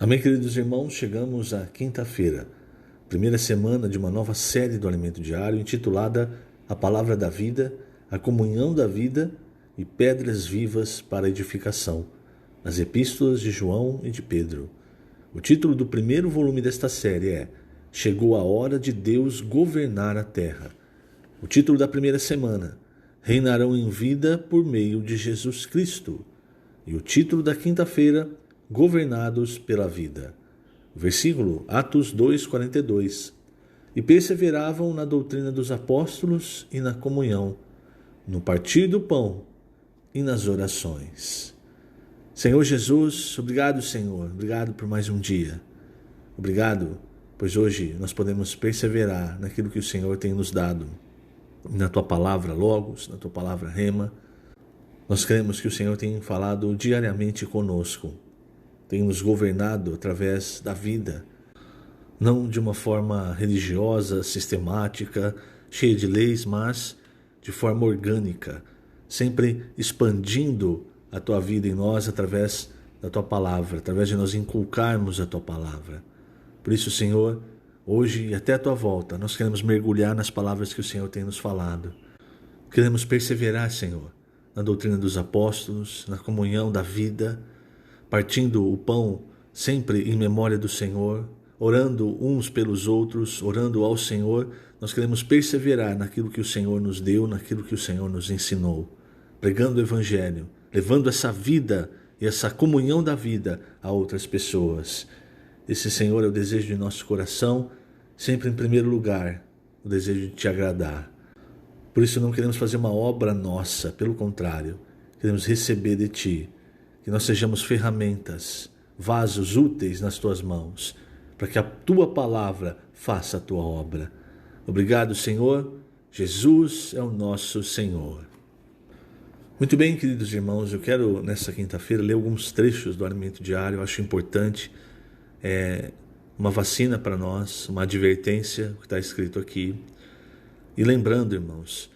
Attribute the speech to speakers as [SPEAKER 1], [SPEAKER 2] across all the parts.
[SPEAKER 1] Amém, queridos irmãos, chegamos à quinta-feira, primeira semana de uma nova série do Alimento Diário, intitulada A Palavra da Vida, a Comunhão da Vida e Pedras Vivas para a Edificação, nas Epístolas de João e de Pedro. O título do primeiro volume desta série é Chegou a Hora de Deus Governar a Terra. O título da primeira semana, Reinarão em Vida por meio de Jesus Cristo. E o título da quinta-feira, Governados pela Vida. Versículo, Atos 2:42. E perseveravam na doutrina dos apóstolos e na comunhão, no partir do pão e nas orações. Senhor Jesus, obrigado, Senhor. Obrigado por mais um dia. Obrigado, pois hoje nós podemos perseverar naquilo que o Senhor tem nos dado. Na Tua palavra Logos, na Tua palavra Rema. Nós cremos que o Senhor tem falado diariamente conosco. Tem nos governado através da vida, não de uma forma religiosa, sistemática, cheia de leis, mas de forma orgânica, sempre expandindo a Tua vida em nós através da Tua palavra, através de nós inculcarmos a Tua palavra. Por isso, Senhor, hoje e até a Tua volta, nós queremos mergulhar nas palavras que o Senhor tem nos falado. Queremos perseverar, Senhor, na doutrina dos apóstolos, na comunhão da vida, partindo o pão sempre em memória do Senhor, orando uns pelos outros, orando ao Senhor. Nós queremos perseverar naquilo que o Senhor nos deu, naquilo que o Senhor nos ensinou, pregando o Evangelho, levando essa vida e essa comunhão da vida a outras pessoas. Esse, Senhor, é o desejo de nosso coração, sempre em primeiro lugar, o desejo de Te agradar. Por isso não queremos fazer uma obra nossa, pelo contrário, queremos receber de Ti, que nós sejamos ferramentas, vasos úteis nas Tuas mãos, para que a Tua palavra faça a Tua obra. Obrigado, Senhor. Jesus é o nosso Senhor. Muito bem, queridos irmãos, eu quero nessa quinta-feira ler alguns trechos do Alimento Diário. Eu acho importante, uma vacina para nós, uma advertência que está escrito aqui. E lembrando, irmãos,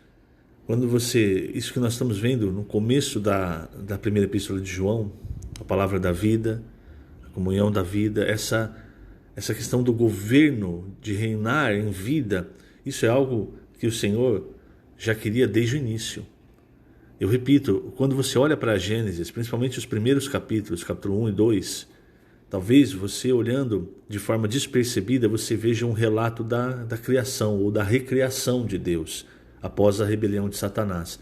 [SPEAKER 1] isso que nós estamos vendo no começo da primeira epístola de João, a palavra da vida, a comunhão da vida, essa questão do governo, de reinar em vida, isso é algo que o Senhor já queria desde o início. Eu repito, quando você olha para Gênesis, principalmente os primeiros capítulos, capítulo 1 e 2, talvez você olhando de forma despercebida, você veja um relato da criação ou da recriação de Deus, após a rebelião de Satanás.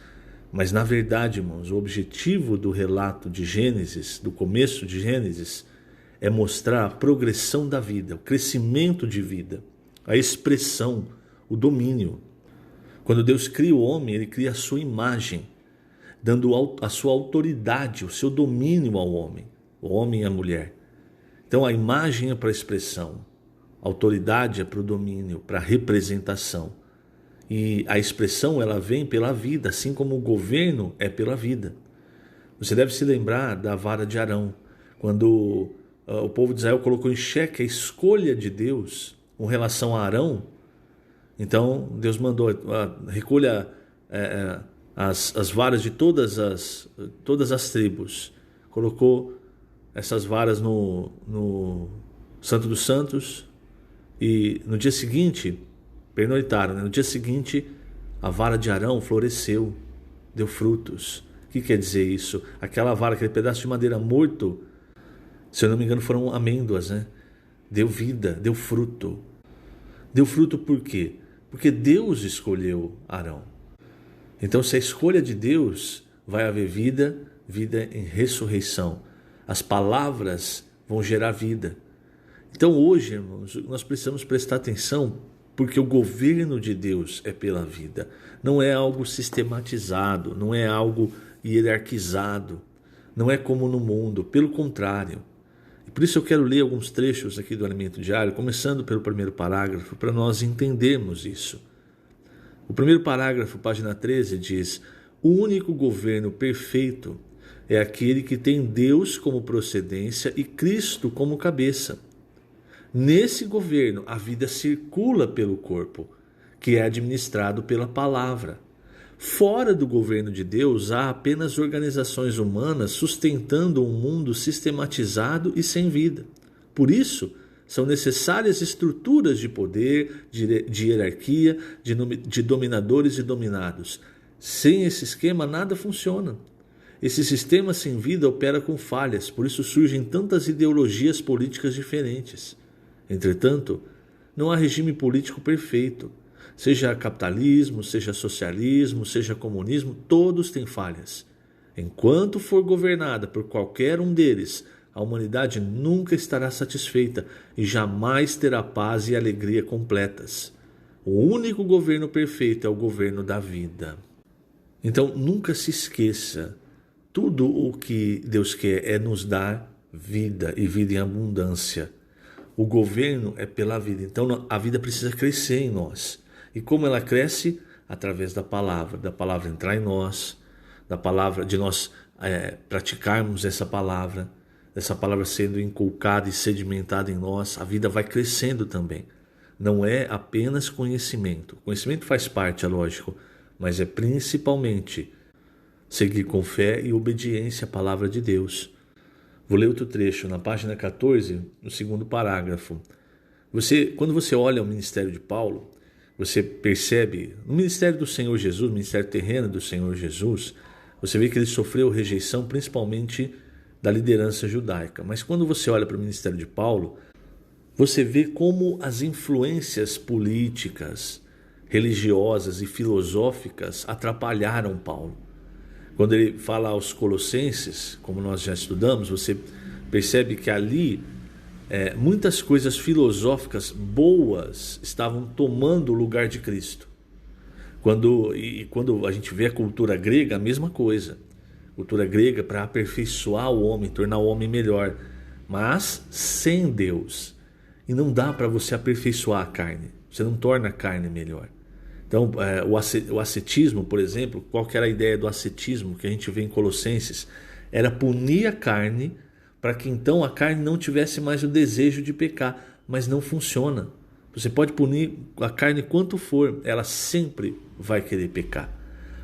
[SPEAKER 1] Mas na verdade, irmãos, o objetivo do relato de Gênesis, do começo de Gênesis, é mostrar a progressão da vida, o crescimento de vida, a expressão, o domínio. Quando Deus cria o homem, Ele cria a sua imagem, dando a sua autoridade, o seu domínio ao homem, o homem e a mulher. Então a imagem é para a expressão, a autoridade é para o domínio, para a representação. E a expressão ela vem pela vida, assim como o governo é pela vida. Você deve se lembrar da vara de Arão, quando o povo de Israel colocou em xeque a escolha de Deus com relação a Arão. Então Deus mandou, recolha as varas de todas as tribos, colocou essas varas no Santo dos Santos, e no dia seguinte pernoitaram, No dia seguinte a vara de Arão floresceu, deu frutos. O que quer dizer isso? Aquela vara, aquele pedaço de madeira morto, se eu não me engano foram amêndoas, Deu vida, deu fruto. Deu fruto por quê? Porque Deus escolheu Arão. Então se a escolha de Deus, vai haver vida, vida em ressurreição. As palavras vão gerar vida. Então hoje, irmãos, nós precisamos prestar atenção, porque o governo de Deus é pela vida. Não é algo sistematizado, não é algo hierarquizado, não é como no mundo, pelo contrário. E por isso eu quero ler alguns trechos aqui do Alimento Diário, começando pelo primeiro parágrafo, para nós entendermos isso. O primeiro parágrafo, página 13, diz: o único governo perfeito é aquele que tem Deus como procedência e Cristo como cabeça. Nesse governo, a vida circula pelo corpo, que é administrado pela palavra. Fora do governo de Deus, há apenas organizações humanas sustentando um mundo sistematizado e sem vida. Por isso, são necessárias estruturas de poder, de hierarquia, de dominadores e dominados. Sem esse esquema, nada funciona. Esse sistema sem vida opera com falhas, por isso surgem tantas ideologias políticas diferentes. Entretanto, não há regime político perfeito. Seja capitalismo, seja socialismo, seja comunismo, todos têm falhas. Enquanto for governada por qualquer um deles, a humanidade nunca estará satisfeita e jamais terá paz e alegria completas. O único governo perfeito é o governo da vida. Então, nunca se esqueça, tudo o que Deus quer é nos dar vida e vida em abundância. O governo é pela vida, então a vida precisa crescer em nós. E como ela cresce? Através da palavra entrar em nós, da palavra, de nós praticarmos essa palavra sendo inculcada e sedimentada em nós, a vida vai crescendo também. Não é apenas conhecimento. Conhecimento faz parte, é lógico, mas é principalmente seguir com fé e obediência à palavra de Deus. Vou ler outro trecho, na página 14, no segundo parágrafo. Quando você olha o ministério de Paulo, você percebe, no ministério do Senhor Jesus, no ministério terreno do Senhor Jesus, você vê que ele sofreu rejeição principalmente da liderança judaica. Mas quando você olha para o ministério de Paulo, você vê como as influências políticas, religiosas e filosóficas atrapalharam Paulo. Quando ele fala aos Colossenses, como nós já estudamos, você percebe que ali muitas coisas filosóficas boas estavam tomando o lugar de Cristo. Quando a gente vê a cultura grega, a mesma coisa. Cultura grega para aperfeiçoar o homem, tornar o homem melhor, mas sem Deus. E não dá para você aperfeiçoar a carne, você não torna a carne melhor. Então, o ascetismo, por exemplo, qual que era a ideia do ascetismo que a gente vê em Colossenses? Era punir a carne para que então a carne não tivesse mais o desejo de pecar, mas não funciona. Você pode punir a carne quanto for, ela sempre vai querer pecar.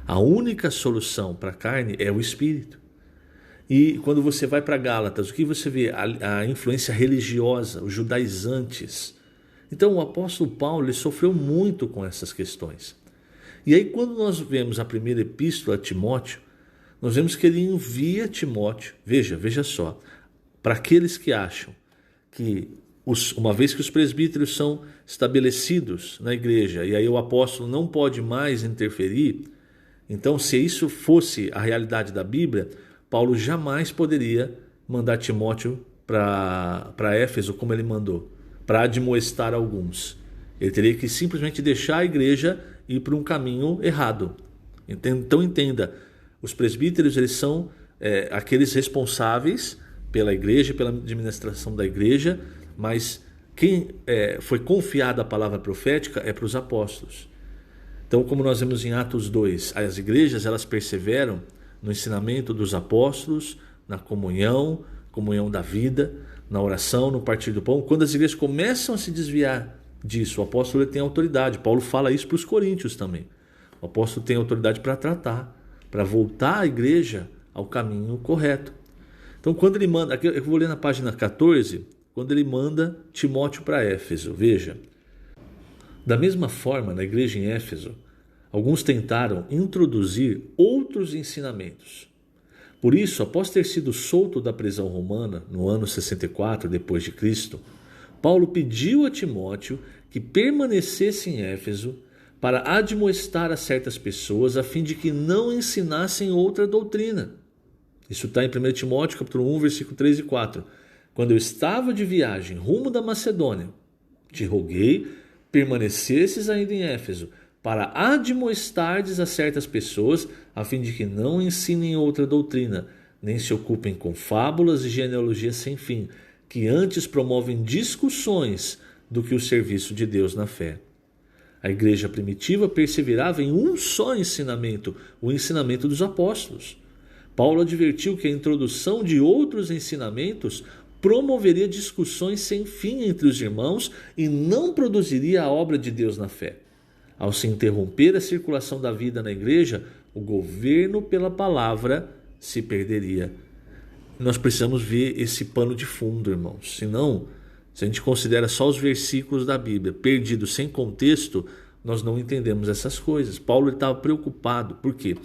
[SPEAKER 1] A única solução para a carne é o Espírito. E quando você vai para Gálatas, o que você vê? A influência religiosa, os judaizantes. Então o apóstolo Paulo ele sofreu muito com essas questões. E aí quando nós vemos a primeira epístola a Timóteo, nós vemos que ele envia Timóteo, veja só, para aqueles que acham que, uma vez que os presbíteros são estabelecidos na igreja, e aí o apóstolo não pode mais interferir, então se isso fosse a realidade da Bíblia, Paulo jamais poderia mandar Timóteo para Éfeso como ele mandou, para admoestar alguns. Ele teria que simplesmente deixar a igreja ir por um caminho errado. Então entenda, os presbíteros eles são aqueles responsáveis pela igreja, pela administração da igreja, mas quem foi confiado a palavra profética é para os apóstolos. Então, como nós vemos em Atos 2, as igrejas elas perseveram no ensinamento dos apóstolos, na comunhão da vida, na oração, no partir do pão. Quando as igrejas começam a se desviar disso, o apóstolo tem autoridade. Paulo fala isso para os coríntios também. O apóstolo tem autoridade para tratar, para voltar a igreja ao caminho correto. Então, quando ele manda, aqui eu vou ler na página 14, quando ele manda Timóteo para Éfeso, veja. Da mesma forma, na igreja em Éfeso, alguns tentaram introduzir outros ensinamentos. Por isso, após ter sido solto da prisão romana no ano 64 depois de Cristo, Paulo pediu a Timóteo que permanecesse em Éfeso para admoestar a certas pessoas a fim de que não ensinassem outra doutrina. Isso está em 1 Timóteo capítulo 1, versículo 3 e 4. Quando eu estava de viagem rumo da Macedônia, te roguei, permanecesses ainda em Éfeso, para admoestardes a certas pessoas, a fim de que não ensinem outra doutrina, nem se ocupem com fábulas e genealogias sem fim, que antes promovem discussões do que o serviço de Deus na fé. A igreja primitiva perseverava em um só ensinamento, o ensinamento dos apóstolos. Paulo advertiu que a introdução de outros ensinamentos promoveria discussões sem fim entre os irmãos e não produziria a obra de Deus na fé. Ao se interromper a circulação da vida na igreja, o governo pela palavra se perderia. Nós precisamos ver esse pano de fundo, irmãos. Senão, Se a gente considera só os versículos da Bíblia, perdidos sem contexto, nós não entendemos essas coisas. Paulo estava preocupado, porque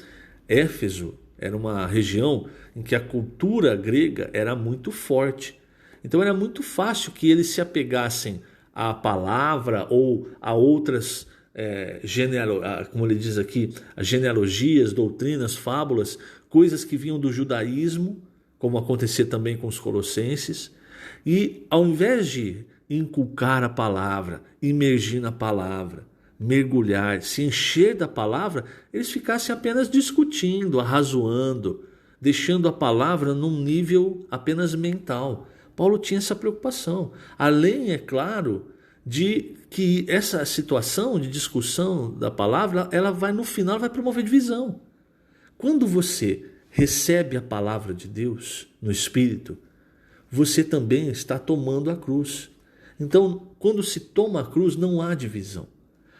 [SPEAKER 1] Éfeso era uma região em que a cultura grega era muito forte. Então era muito fácil que eles se apegassem à palavra ou a outras, como ele diz aqui, as genealogias, doutrinas, fábulas, coisas que vinham do judaísmo, como acontecia também com os colossenses. E ao invés de inculcar a palavra, imergir na palavra, mergulhar, se encher da palavra, eles ficassem apenas discutindo, arrazoando, deixando a palavra num nível apenas mental. Paulo tinha essa preocupação. Além, é claro, de que essa situação de discussão da palavra, ela vai no final vai promover divisão. Quando você recebe a palavra de Deus no Espírito, você também está tomando a cruz. Então, quando se toma a cruz, não há divisão.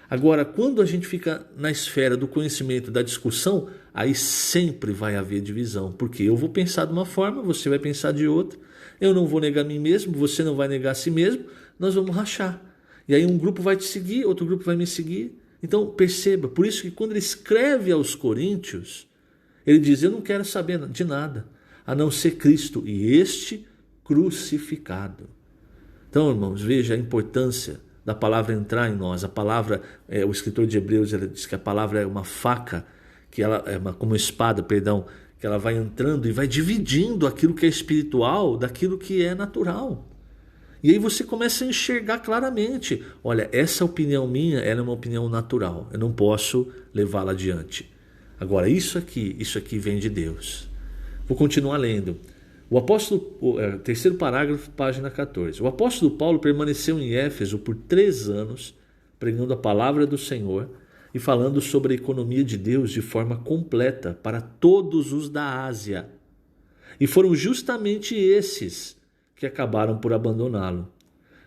[SPEAKER 1] Agora, quando a gente fica na esfera do conhecimento, da discussão, aí sempre vai haver divisão. Porque eu vou pensar de uma forma, você vai pensar de outra. Eu não vou negar a mim mesmo, você não vai negar a si mesmo. Nós vamos rachar. E aí um grupo vai te seguir, outro grupo vai me seguir. Então, perceba, por isso que quando ele escreve aos Coríntios, ele diz, eu não quero saber de nada, a não ser Cristo e este crucificado. Então, irmãos, veja a importância da palavra entrar em nós. A palavra, o escritor de Hebreus, ele diz que a palavra é uma faca, que ela é como espada, perdão, que ela vai entrando e vai dividindo aquilo que é espiritual daquilo que é natural. E aí você começa a enxergar claramente, olha, essa opinião minha, ela é uma opinião natural, eu não posso levá-la adiante. Agora, isso aqui vem de Deus. Vou continuar lendo. O terceiro parágrafo, página 14. O apóstolo Paulo permaneceu em Éfeso por 3 anos, pregando a palavra do Senhor e falando sobre a economia de Deus de forma completa para todos os da Ásia. E foram justamente esses que acabaram por abandoná-lo.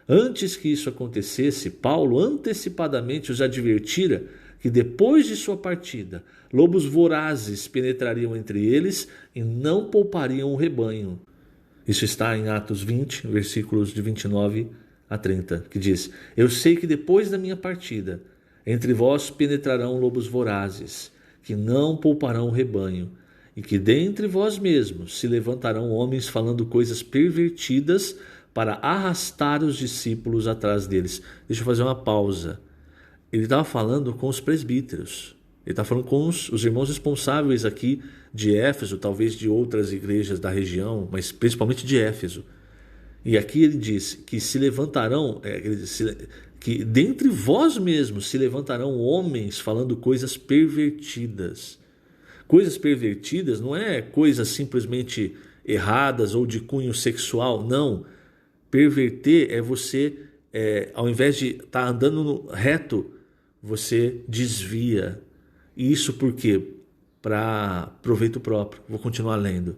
[SPEAKER 1] Antes que isso acontecesse, Paulo antecipadamente os advertira que depois de sua partida, lobos vorazes penetrariam entre eles e não poupariam o rebanho. Isso está em Atos 20, versículos de 29 a 30, que diz, eu sei que depois da minha partida, entre vós penetrarão lobos vorazes, que não pouparão o rebanho, e que dentre vós mesmos se levantarão homens falando coisas pervertidas para arrastar os discípulos atrás deles. Deixa eu fazer uma pausa. Ele estava falando com os presbíteros. Ele está falando com os irmãos responsáveis aqui de Éfeso, talvez de outras igrejas da região, mas principalmente de Éfeso. E aqui ele diz que se levantarão, que dentre vós mesmos se levantarão homens falando coisas pervertidas. Coisas pervertidas não é coisas simplesmente erradas ou de cunho sexual, não. Perverter é você, ao invés de estar andando reto, você desvia. E isso por quê? Para proveito próprio. Vou continuar lendo.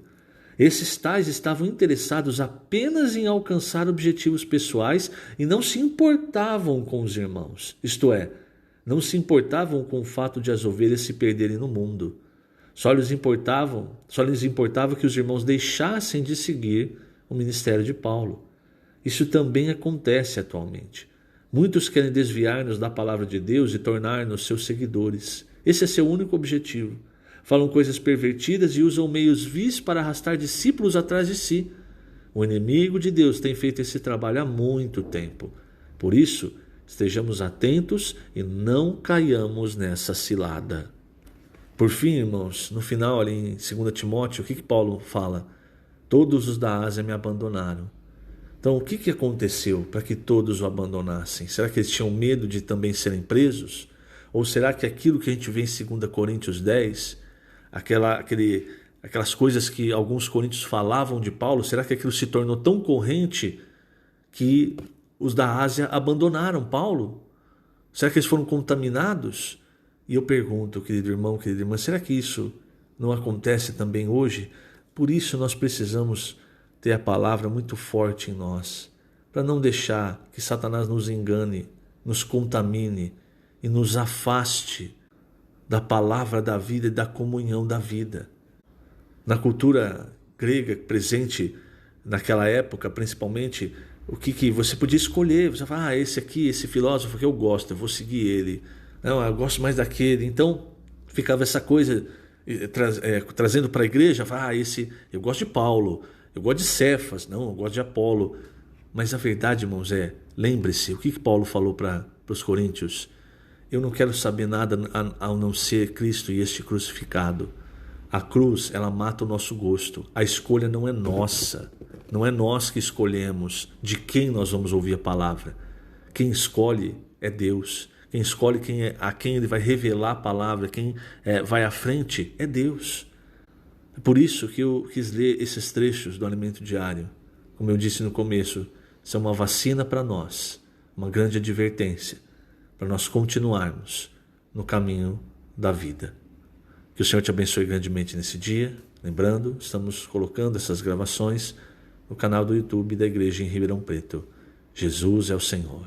[SPEAKER 1] Esses tais estavam interessados apenas em alcançar objetivos pessoais e não se importavam com os irmãos. Isto é, não se importavam com o fato de as ovelhas se perderem no mundo. Só lhes importava que os irmãos deixassem de seguir o ministério de Paulo. Isso também acontece atualmente. Muitos querem desviar-nos da palavra de Deus e tornar-nos seus seguidores. Esse é seu único objetivo. Falam coisas pervertidas e usam meios vis para arrastar discípulos atrás de si. O inimigo de Deus tem feito esse trabalho há muito tempo. Por isso, estejamos atentos e não caiamos nessa cilada. Por fim, irmãos, no final ali em 2 Timóteo, o que Paulo fala? Todos os da Ásia me abandonaram. Então, o que aconteceu para que todos o abandonassem? Será que eles tinham medo de também serem presos? Ou será que aquilo que a gente vê em 2 Coríntios 10, aquelas coisas que alguns coríntios falavam de Paulo, será que aquilo se tornou tão corrente que os da Ásia abandonaram Paulo? Será que eles foram contaminados? E eu pergunto, querido irmão, querida irmã, será que isso não acontece também hoje? Por isso nós precisamos ter a palavra muito forte em nós, para não deixar que Satanás nos engane, nos contamine e nos afaste da palavra da vida e da comunhão da vida. Na cultura grega presente naquela época, principalmente, o que você podia escolher. Você fala, esse aqui, esse filósofo que eu gosto, eu vou seguir ele. Não, eu gosto mais daquele. Então ficava essa coisa trazendo para a igreja, esse eu gosto de Paulo, eu gosto de Cefas, não, eu gosto de Apolo. Mas a verdade, irmãos, lembre-se, o que Paulo falou para os coríntios? Eu não quero saber nada ao não ser Cristo e este crucificado. A cruz, ela mata o nosso gosto. A escolha não é nossa. Não é nós que escolhemos de quem nós vamos ouvir a palavra. Quem escolhe é Deus. Quem escolhe a quem Ele vai revelar a palavra, quem vai à frente é Deus. É por isso que eu quis ler esses trechos do Alimento Diário. Como eu disse no começo, são uma vacina para nós, uma grande advertência, para nós continuarmos no caminho da vida. Que o Senhor te abençoe grandemente nesse dia. Lembrando, estamos colocando essas gravações no canal do YouTube da Igreja em Ribeirão Preto. Jesus é o Senhor.